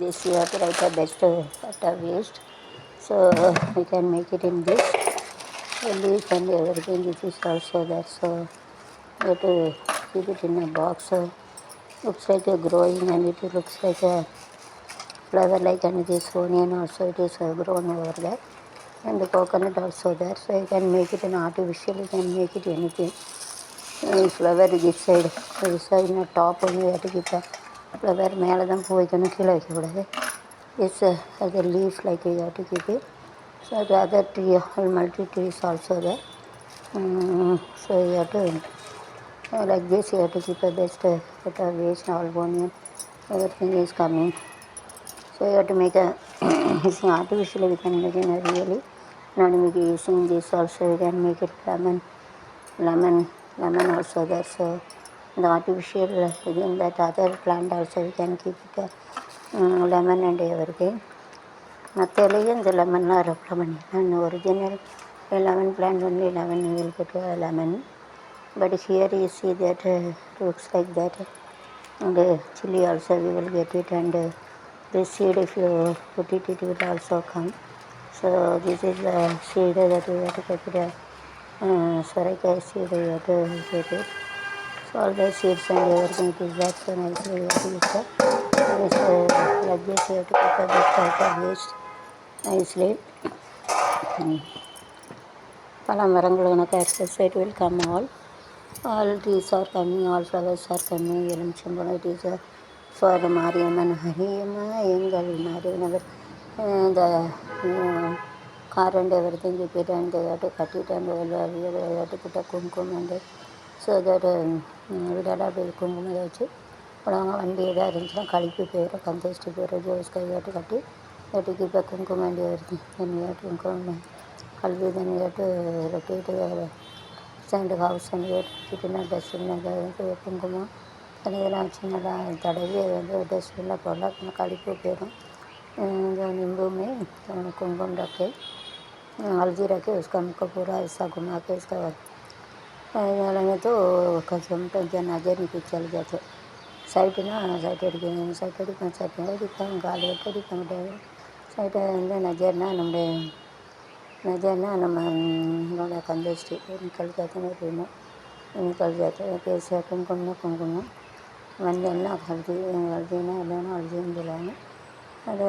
This you have to write a best at a waste. So we can make it in this. The leaf and everything. This is also there. So you have to keep it in a box. Looks like a growing and it looks like a flower like, and this onion also it is grown over there, and the coconut also there. So you can make it an artificial. You can make it anything. Flower this side in the top only you have to keep a flower மேலே தான் பூ வைக்கணும், கீழே வைக்கக்கூடாது. This as a leaf like you have to keep it. So the other tree, all multi trees also there. So you have to like this you have to keep a best at a waste all onion everything is coming. So you have to make a using artificially we can make it really. Not make it using this also we can make it lemon also there. So the artificial within that other plant also we can keep it lemon and everything. மற்றலையும் இந்த லெமன்லாம் reply பண்ணிக்கலாம். Original lemon plant only lemon you will get lemon, but here you see that looks like that, and chili also we will get it, and this seed if you put it it will also come. So this is the seed that you have to get it, sorakai seed you have to get it. So all the seeds and everything it is that so nicely you have to use that. This like this you have to put this type of waste nicely. பல மரங்கள் உனக்கு side will come all trees are coming, all flowers are coming. எலுமிச்சம்பழம் it is for Mariamman Hariyamma எங்கள் Mariamman the car and everything keep it, and they have to cut it, and they have to put a kumkum, and so that விடாடா அப்படி குங்குமம் வச்சு போடுவாங்க. வண்டி எதாக இருந்துச்சுன்னா கழிப்பு போயிடும், கந்தோஸ்டி போயிடும். ஜோஸ் கையாட்டு கட்டி எட்டு கீப்ப குங்குமம் வண்டி வருது தண்ணியாட்டு குங்குமம் கல்வி தண்ணியாட்டு ரொட்டிட்டு சென்ட் ஹவுஸ் கிட்டனா டஸ்ட்பின் குங்குமம் தண்ணி இதெல்லாம் வச்சு நல்லா தடவி அது வந்து டஸ்ட்பினில் போடலாம். கொஞ்சம் கழிப்பு போயிடும். नींबू में कुमकुम रख के हल्दी रख के उसका मुख पूरा ऐसा घुमा के इसका डालेंगे तो कसम तो नजर नहीं चल जाते. சைட்டு அடிக்கணும், சைட் அடிப்பேன், சைட்டு அடிப்பேன், கால் வெட்டு அடிப்பேன். சைட்டை வந்து நஜர்னா நம்மளோட कंदोस्टी निकल जाते हैं रूमों निकल जाते हैं. कैसे कुमकुम वंदना हल्दी ना एलोना हल्दी दिलाना ಅದು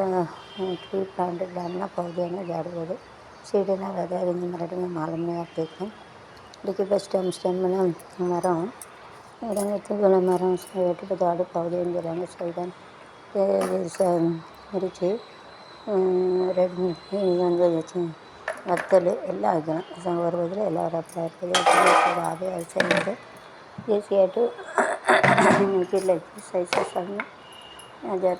ಟ್ರೀ ಪ್ಲಾಂಟ್ ಗಿಡನ ಪೌದೆನ ಜಾಡ್ಬೋದು. ಸೀಡನ್ನ வெதைருந்து மறுபடியும் மாலுமே ಹಾಕಬೇಕು. ಅದಕ್ಕೆ ಸ್ಟೆಮ್ನ ಮரம் இடத்துக்குள்ள மரம் வெட்டுக்கு தாடு பகுதிங்கிறாங்க. சொல்கிறேன் முறிச்சு ரெட் வந்து வச்சு வத்தல் எல்லாம் வைக்கணும். ஒரு இதில் எல்லாம் ரப்பாக இருக்குது. அதே அரிசி ஈஸியாகிட்டு கீழே சைஸஸ் ஆகணும். அதை